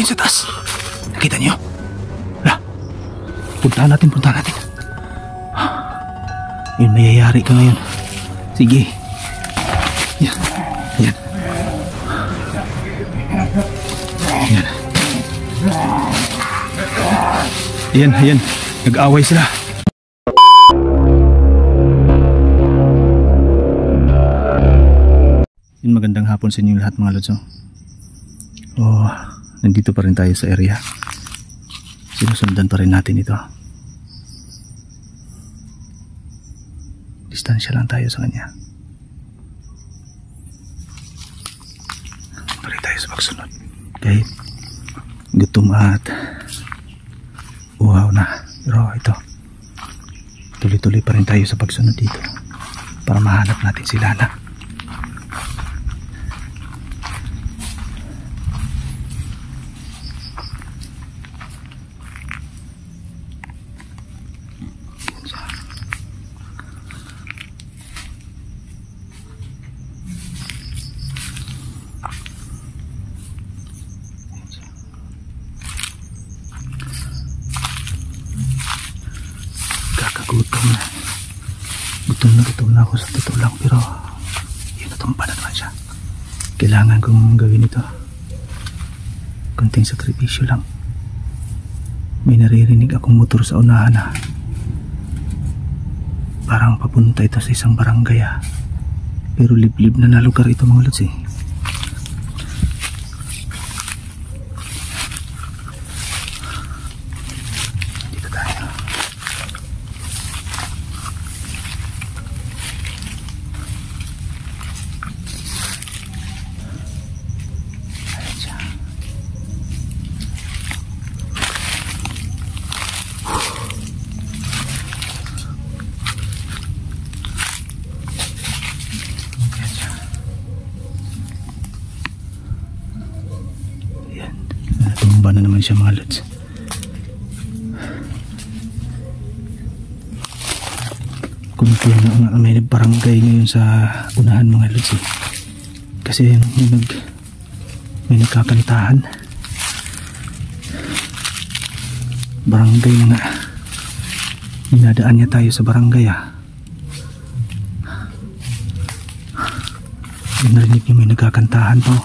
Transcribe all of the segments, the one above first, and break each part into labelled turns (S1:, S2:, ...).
S1: Ayun sa taas. Nakita niyo? Wala. Puntahan natin. Yun, mayayari ka ngayon. Sige. Yan. Yan. Yan. Ayan. Nag-away sila. Yun, magandang hapon sa inyo lahat mga lods. Nandito pa rin tayo sa area. Sinusundan pa rin natin ito. Distansya lang tayo sa kanya. Pa rin tayo sa pagsunod. Kahit gutom at uhaw na. Pero ito, tuloy-tuloy pa rin tayo sa pagsunod dito para mahanap natin si Lana. Gutom na ako sa totoo lang, pero inutumpa na naman siya. Kailangan kong gawin ito. Kunting sakripisyo lang. May naririnig akong motor sa unahan na parang papunta ito sa isang barangay pero liblib na lugar ito mga lods Dito tayo. Tumba na naman siya mga lods. Kumipin na may barangay ngayon sa unahan mga lods kasi may nagkakantahan. Barangay na nga. Dinadaan niya tayo sa barangay narinig niyo may nagkakantahan pa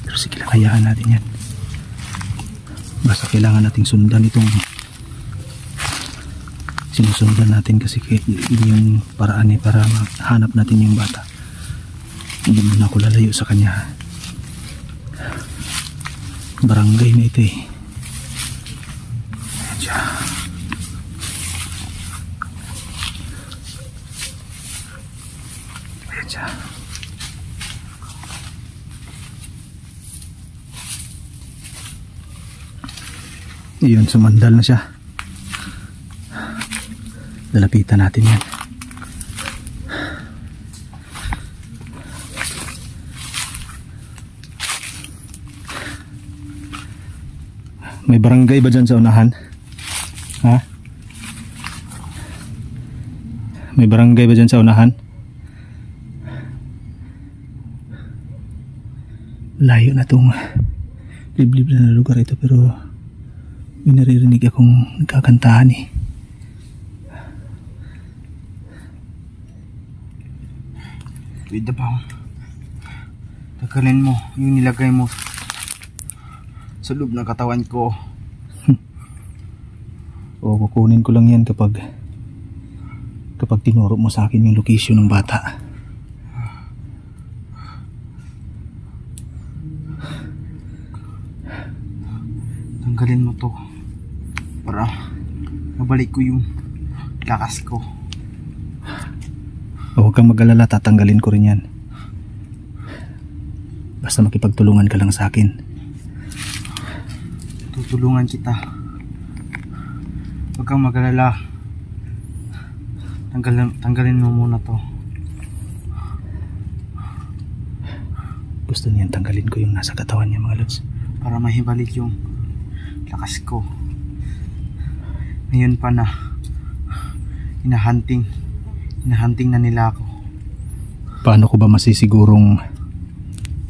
S1: pero sige lang, hayaan natin yan. Basta kailangan nating sundan itong sinusundan natin kasi yun yung paraan para mahanap natin yung bata. Hindi muna ako lalayo sa kanya. Barangay na ito Ayan siya. Ayan siya. Yun, sumandal na siya. Lalapitan natin yan. May barangay ba dyan sa unahan? May barangay ba dyan sa unahan? Layo na tong liblib na lugar ito pero may naririnig akong nagkakantahan
S2: Wait na pa. Tagalin mo yung nilagay mo sa loob ng katawan ko.
S1: Kukunin ko lang yan kapag tinuro mo sa akin yung location ng bata.
S2: Tanggalin mo to para mabalik ko yung lakas ko.
S1: Huwag kang mag-alala, tatanggalin ko rin yan. Basta makipagtulungan ka lang sa akin.
S2: Tutulungan kita. Huwag kang mag-alala. Tanggalin mo muna to.
S1: Gusto niyan tanggalin ko yung nasa katawan niya mga lods.
S2: Para mahibalik yung lakas ko. Ngayon pa na hinahunting na nila ako.
S1: Paano ko ba masisigurong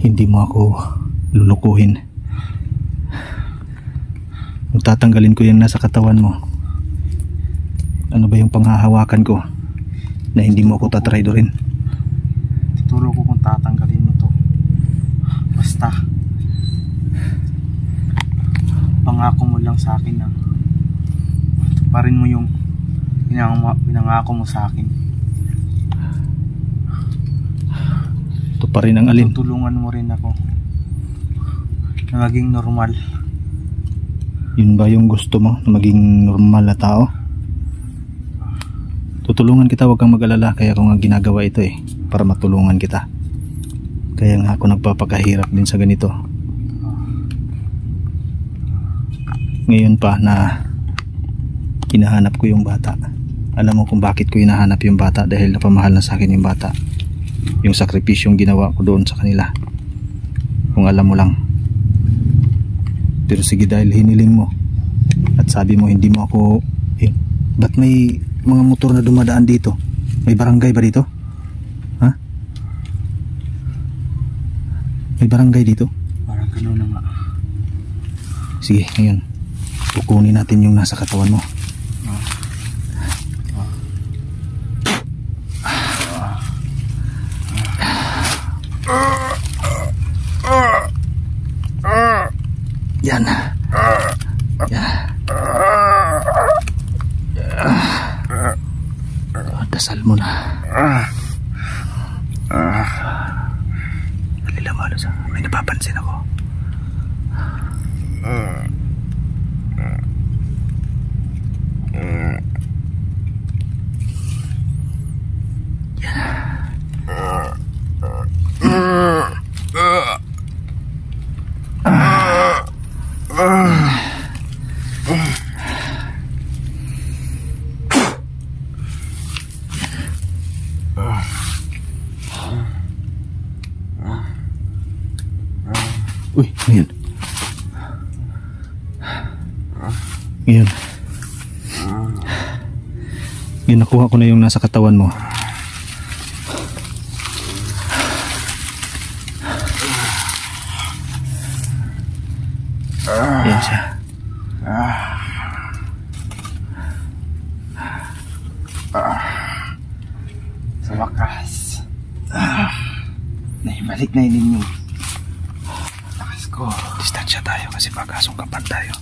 S1: hindi mo ako lulukuhin? Kung tatanggalin ko yung nasa katawan mo, ano ba yung panghahawakan ko na hindi mo ako tatraidorin?
S2: Tuturo ko kung tatanggalin mo to. Basta pangako mo lang sa akin na tuparin mo yung pinangako mo sa akin.
S1: Tuparin ang alin?
S2: Tutulungan mo rin ako na maging normal.
S1: Yun ba yung gusto mo, na maging normal na tao? Tutulungan kita, huwag kang mag-alala. Kaya ako nga ginagawa ito para matulungan kita. Kaya nga ako nagpapakahirap din sa ganito. Ngayon pa na hinahanap ko yung bata. Alam mo kung bakit ko hinahanap yung bata? Dahil napamahal na sa akin yung bata. Yung sakripisyong ginawa ko doon sa kanila. Kung alam mo lang. Pero sige, dahil hiniling mo at sabi mo hindi mo ako ba't may mga motor na dumadaan dito? May barangay ba dito? Ha? May barangay dito?
S2: Parang gano'n na nga.
S1: Sige, ngayon kukunin natin yung nasa katawan mo. Yan. Yan. Dasal mo na. Halila mo, may napapansin ako. Uy, ngayon. Ngayon. Ngayon nakuha ko na yung nasa katawan mo. Yan siya.
S2: Sa wakas, naibalik na yun yung lakas ko.
S1: Distansya tayo kasi pagkasungkapan tayo.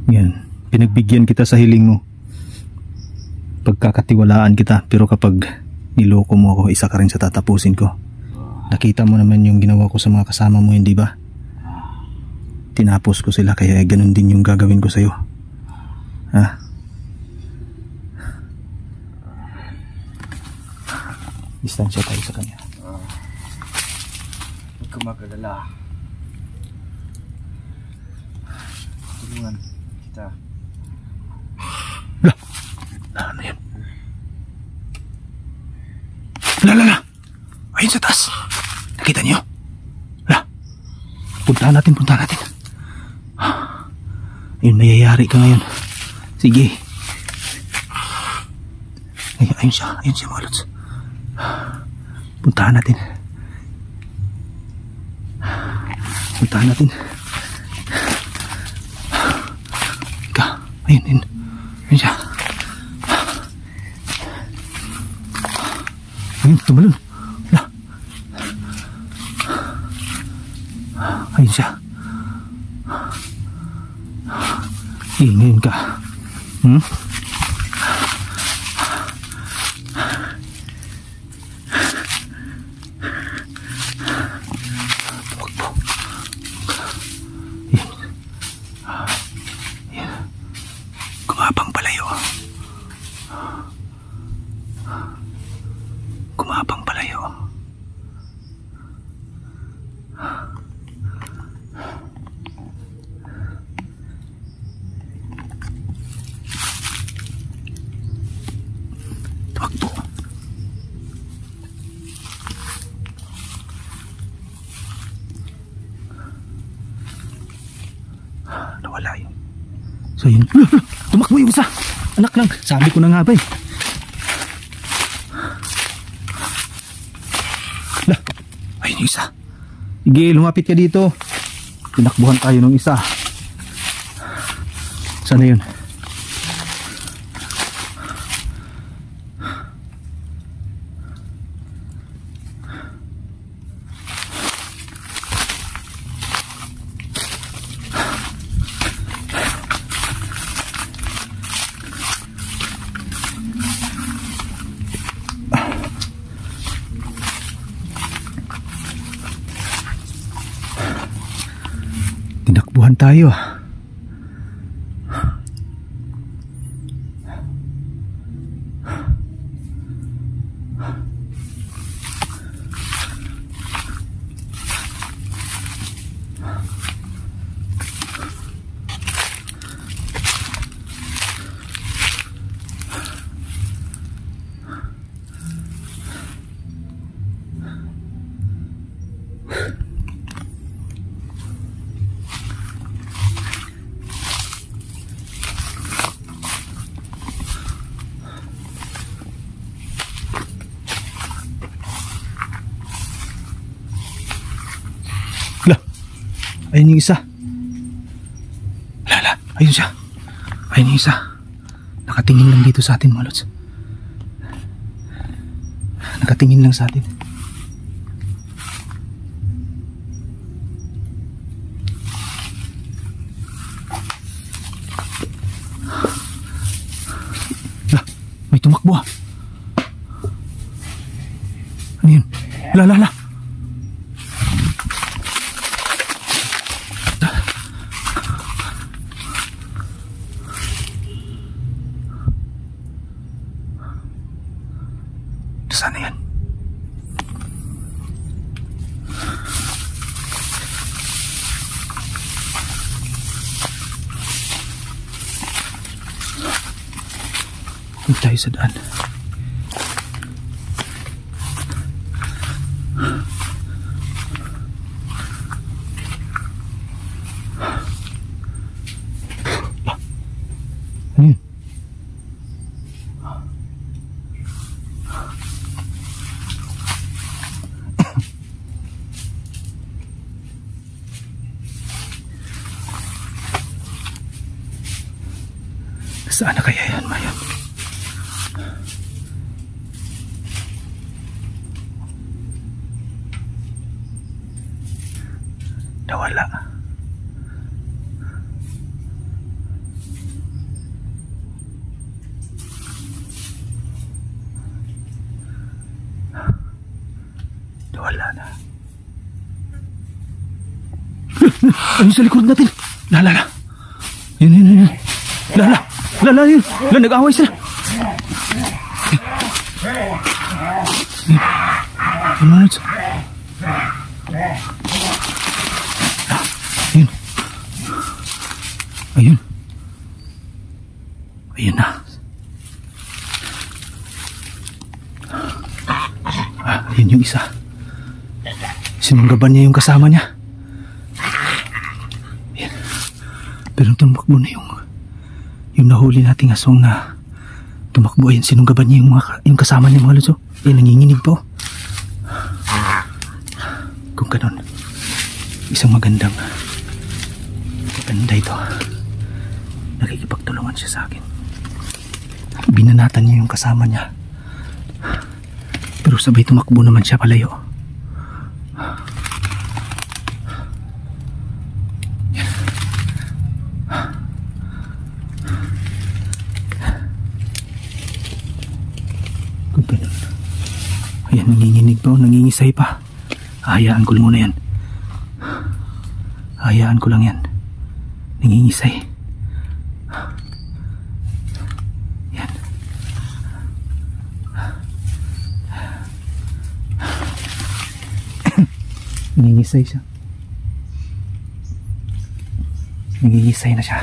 S1: Yan, pinagbigyan kita sa hiling mo. Pagkakatiwalaan kita, pero kapag niloko mo ako, isa ka rin sa tatapusin ko. Nakita mo naman yung ginawa ko sa mga kasama mo, hindi ba? Tinapos ko sila, kaya ganun din yung gagawin ko sa'yo. Ha? Distansya tayo sa kanya.
S2: Huwag ka mag-alala. Tulungan kita.
S1: Ano yun? La! Ayun sa taas. Nakita niyo? Puntahan natin. Ayun, mayayari ka ngayon. Sige. Ayun siya mga lods. Puntahan natin. Ayun siya. Ayun, tumalon. Ayun siya. Ngayon ka. Kumapang palayo. Tumakbo. Nawala yun. So yun. Tumakbo yung isa. Anak lang. Sabi ko na nga ba eh. Ayun yung isa. Sige, lumapit ka dito. Tinakbuhan tayo ng isa. Sana yun? Tinakbuhan tayo. Ayun yung isa. Lala, ayun siya. Ayun yung isa. Nakatingin lang dito sa atin, mga lods. Nakatingin lang sa atin. May tumakbo ah. Ano yun? Lala. Sana yan. Huwag tayo sa daan. Ano yun? Saan na kaya yan, Mayan? Nawala. Nawala na. Ayun sa likod natin. Lala. Yun. Lala, yun. Lala, nag-away sila. Ayun. Ayun na. Ayun yung isa. Sinunggaban niya yung kasama niya. Ayan. Pero tumakbo na yung nahuli nating asong na tumakbo. Ayun, sinunggaban niya yung kasama niya, mga lods. Ayun, nanginginig po. Kung ganon, isang maganda ito. Nakikipagtulungan siya sa akin. Binanatan niya yung kasama niya, pero sabay tumakbo naman siya palayo. Kung ganon, ayan, nanginginig pa, nangingisay pa. Hayaan ko muna yan. Hayaan ko lang yan. Nangingisay. Yan. Nangingisay siya. Nangingisay na siya.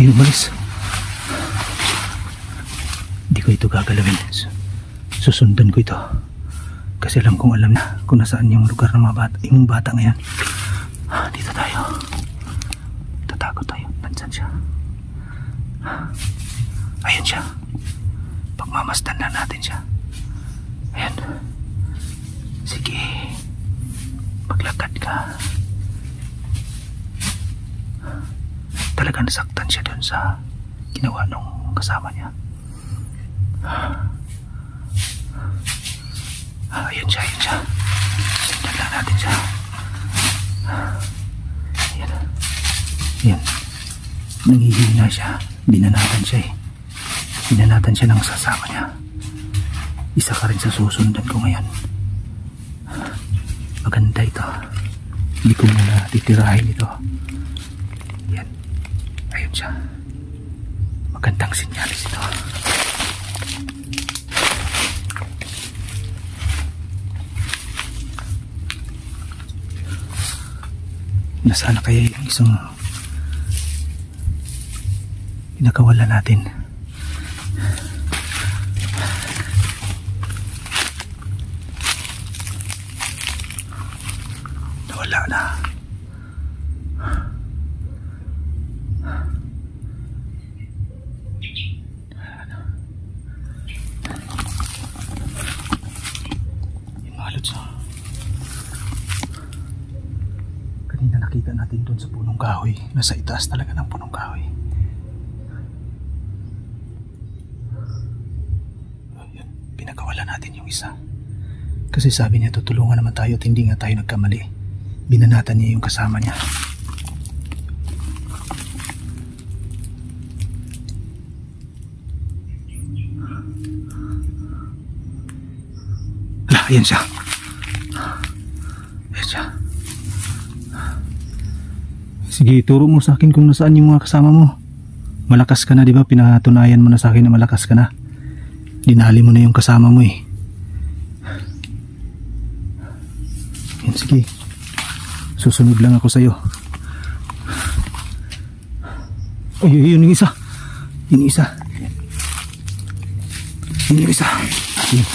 S1: Ayun, umalis. Hindi ko ito gagalawin. Susundan ko ito. Kasi alam na kung nasaan yung lugar ng mga bata. Yung bata ngayon. Dito tayo. Tatakot tayo. Nandyan siya. Ayun siya. Pagmamasdan na natin siya. Ayan. Sige. Maglakad ka. Talagang nasaktan siya dun sa ginawa nung kasama niya. Ayun siya, ayun siya. Sundan lang natin siya. Ayan. Ayan. Nangihina siya. Binanatan siya eh. Binanatan siya ng sasama niya. Isa ka rin sa susundan ko ngayon. Maganda ito. Hindi ko muna titirahin ito. Yan. Ayun siya. Magandang sinyalis ito. Nasaan na kaya yung isang pinakawala natin? Nawala na. Yung mga lods, kanina nakita natin doon sa punong kahoy. Nasa itaas talaga ng punong kahoy. Pinagkawala natin yung isa. Kasi sabi niya tutulungan naman tayo at hindi nga tayo nagkamali. Binanatan niya yung kasama niya. Ala, ayan siya. Ayan siya. Sige, turo mo sa akin kung nasaan yung mga kasama mo. Malakas ka na, di ba? Pinatunayan mo na sa akin na malakas ka na. Dinali mo na yung kasama mo eh. Yan, sige. Susunod lang ako sa'yo. Ay, yun yung isa. Yun yung isa. Yun yung isa. Yun.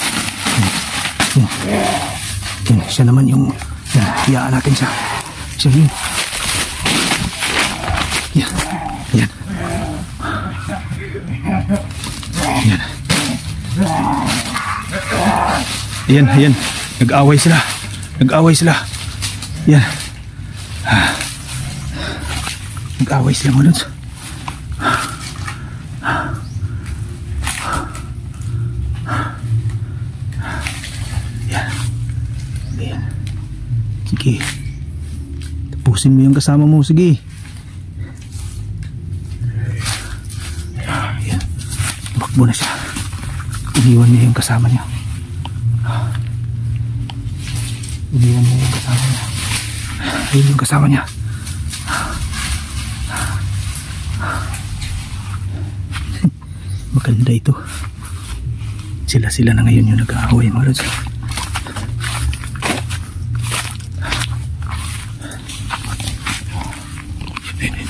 S1: Yun. Yun. Siya naman yung hiyaan natin siya. Siya yun. Yan. Yan. Yan. Ayan, ayan. Nag-away sila. Nag-away sila. Yan. Nag-away sila mga lods. Yan. Ayan. Sige. Tapusin mo yung kasama mo. Sige. Ayan. Bakbo na siya. Iniwan niya yung kasama niya. Iniwan niya yung kasama niya. Ayun yung kasama niya. Maganda ito. Sila na ngayon yung nag-aaway mga lods. Ayan.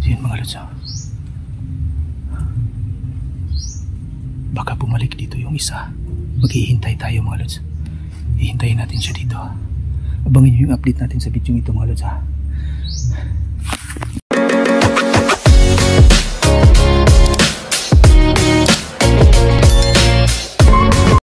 S1: Ayan mga lods. Baka bumalik dito yung isa. Maghihintay tayo mga lods. Hihintayin natin siya dito. Abangin nyo yung update natin sa video ito mga lods ha.